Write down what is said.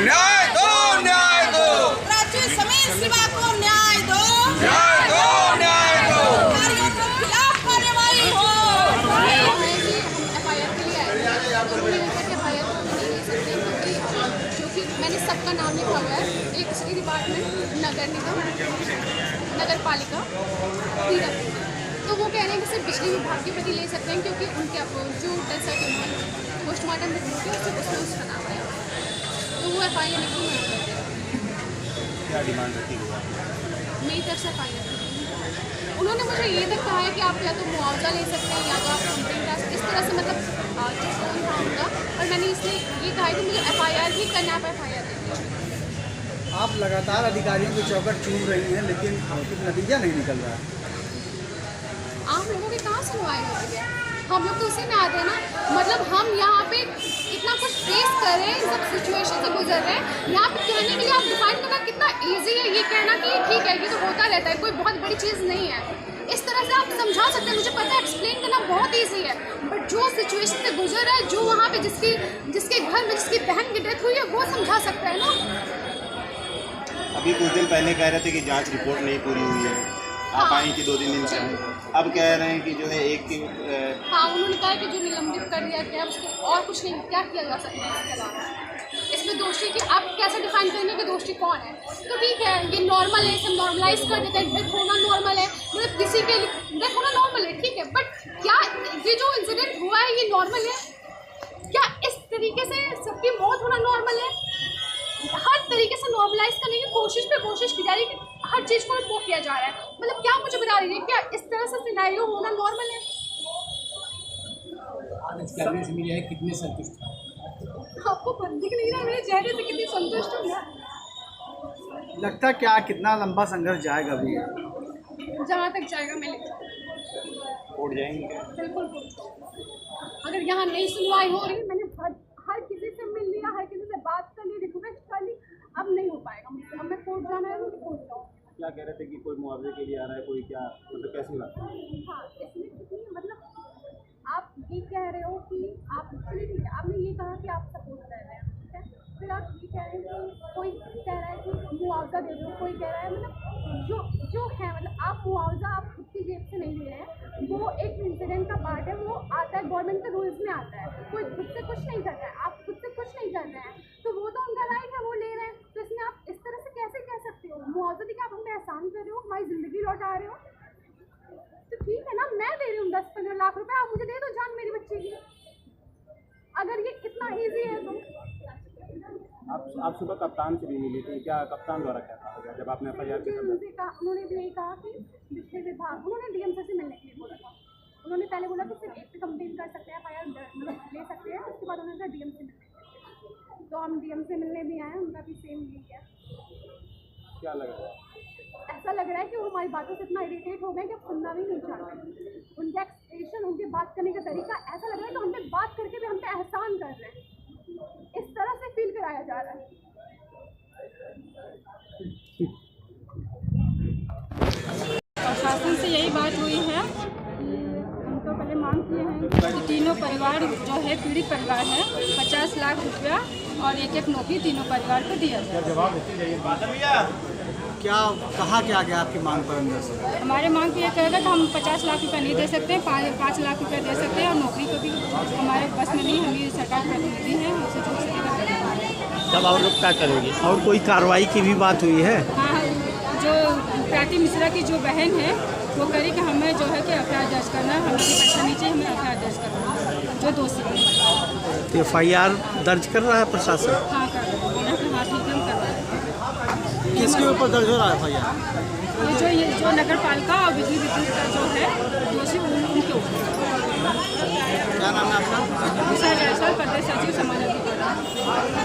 न्याय दो, न्याय दो। प्राची समीर शिवा को न्याय दो, न्याय दो, न्याय दो। अधिकारियों के खिलाफ कार्रवाई हो। क्योंकि मैंने सबका नाम लिखा हुआ है, इलेक्ट्रिसिटी डिपार्टमेंट, नगर निगम, नगर पालिका, तो वो कह रहे हैं कि सिर्फ बिजली विभाग के प्रति ले सकते हैं क्योंकि उनके जो डेथ सर्टिफिकेट पोस्टमार्टम रिपोर्ट है उसमें उसका नाम है, तो वो FIR लिखने में करते हैं। क्या डिमांड रखी गई है? मेरी तरफ से FIR उन्होंने मुझे ये तक कहा है कि आप या तो मुआवजा ले सकते हैं या तो आप कंप्लेंट इस तरह से, मतलब जो फोन था उनका, और मैंने इसलिए ये कहा है कि मुझे FIR ही करना, आप FIR देंगे। आप लगातार अधिकारियों की चौकट चूम रही हैं लेकिन नतीजा नहीं निकल रहा है। आप लोगों की कहाँ सुनवाई हो रही है? हम लोग तो उसी में आते हैं ना, मतलब हम यहाँ पे इतना कुछ फेस कर रहे हैं, सब सिचुएशन से गुजर रहे हैं। यहाँ पे कहने के लिए आप डिफाइन करना कितना इजी है, ये कहना कि ठीक है ये तो होता रहता है, कोई बहुत बड़ी चीज़ नहीं है, इस तरह से आप समझा सकते हैं। मुझे पता है एक्सप्लेन करना बहुत ईजी है, बट जो सिचुएशन से गुजर रहा है, जो वहाँ पे जिसके घर में जिसकी बहन की डेथ हुई है, वो समझा सकता है ना। अभी कुछ दिन पहले कह रहे थे कि जांच रिपोर्ट नहीं पूरी हुई है, आप आई थी 2-3 दिन पहले, अब कह रहे हैं कि जो है एक की हाँ, उन्होंने कहा कि जो निलंबित कर दिया गया उसके और कुछ नहीं, क्या किया जा सकता है इसके अलावा। इसमें दोषी की आप कैसे डिफाइन करेंगे कि दोषी कौन है? तो ठीक है, ये नॉर्मल है, इसे नॉर्मलाइज कर देते हैं, डेथ होना नॉर्मल है, मतलब किसी के डेथ होना नॉर्मल है, ठीक है, बट क्या ये जो इंसिडेंट हुआ है ये नॉर्मल है? क्या इस तरीके से सबकी मौत होना नॉर्मल है? हर तरीके से नॉर्मलाइज करने की कोशिश की जा रही है कि हर चीज़ को रिपोर्ट किया जा रहा है, मतलब क्या मुझे बता रही है, क्या इस तरह से सिनेरियो होना नॉर्मल है? अधिकारियों से मिले हैं, कितने संतुष्ट हैं? आपको दिख नहीं रहा मेरे चेहरे से कितनी संतुष्ट हूँ। लगता क्या कितना लंबा संघर्ष जाएगा अभी? जहाँ तक जाएगा मैं लिख कोर्ट जाएंगे क्या? बिल्कुल। अगर यहाँ नहीं सुनवाई हो रही, मैंने हर किसी से मिल लिया, हर किसी से बात कर ली, रिक्वेस्ट कर ली, अब नहीं हो पाएगा मुझसे। अब मैं कोर्ट जाना है, मुझे कोर्ट जाऊँ। क्या कह रहे थे कि कोई मुआवजे के लिए आ रहा है, कोई क्या, मतलब कैसी बात है? हाँ, इसमें कितनी, मतलब आप ये कह रहे हो कि आप, चलिए ठीक है, आपने ये कहा कि आप सपोर्ट कर रहे हैं, ठीक है, फिर आप ये कह रहे हैं कि कोई कह रहा है कि मुआवजा दे दो, कोई कह रहा है, मतलब जो है, मतलब आप मुआवजा आप खुद की जेब से नहीं ले रहे हैं, वो एक इंसिडेंट का पार्ट है, वो आता है गवर्नमेंट के रूल्स में आता है, कोई खुद से कुछ नहीं कर रहा है, आप खुद से कुछ नहीं कर रहे हैं, तो वो तो उनका राइट है, वो ले रहे हैं, तो इसमें आप इस तरह से कैसे कह सकते हो? मुआवजा देकर आप हम पे एहसान कर रहे हो, हमारी ज़िंदगी लौटा रहे हो, तो ठीक है ना, मैं दे रही हूँ 10-15 लाख रुपए, आप मुझे दे दो जान मेरी बच्ची की, अगर ये इतना ईजी है तो। आप सुबह कप्तान से भी मिली थी, क्या कप्तान द्वारा क्या कहा गया जब आपने FIR के उन्होंने भी यही कहा कि बिजली विभाग, उन्होंने DM सर से मिलने के लिए बोला था। उन्होंने पहले बोला कि सिर्फ एक पे कंप्लेन कर सकते हैं, FIR मतलब ले सकते हैं, उसके बाद उन्होंने कहा DM से मिलने, तो हम DM से मिलने भी आए, उनका भी सेम यही है। क्या लग रहा है? ऐसा लग रहा है कि वो हमारी बातों से इतना इरिटेट हो गए कि अब सुनना भी नहीं चाह रहे। उनका एक्सप्रेशन, उनके बात करने का तरीका ऐसा लग रहा है कि हम पे बात करके भी हम पे एहसान कर रहे हैं, इस तरह से फील कराया जा रहा है। प्रशासन से यही बात हुई है कि हम तो पहले मांग किए हैं कि तीनों परिवार जो है, पीड़ित परिवार है, 50 लाख रुपया और एक नौकरी तीनों परिवार को दिया जाए। क्या कहा क्या गया आपकी मांग पर अंदर से? हमारे मांग ये कहेगा कि हम 50 लाख रुपया नहीं दे सकते, 5 लाख रुपया दे सकते हैं, और नौकरी को भी हमारे बस में नहीं, हम भी सरकार प्रतिनिधि हैं, हमसे जो सकेगा। तब आप लोग क्या करेंगे? और कोई कार्रवाई की भी बात हुई है? हाँ, जो प्राची मिश्रा की जो बहन है वो करी कि हमें जो है कि FIR दर्ज करना है, हमें पैसा नहीं चाहिए, हमें FIR दर्ज करना है, जो दोषी है। तो FIR दर्ज कर रहा है प्रशासन? हाँ, कर रहे हैं, हाँ ठीक है, हम कर रहे हैं। किसके ऊपर दर्ज हो रहा है FIR? ये जो नगर पालिका और बिजली विद्युत का जो है दोषी, उनके ऊपर। क्या नाम है आपका? सर प्रदेश सचिव समाज अधिकारी।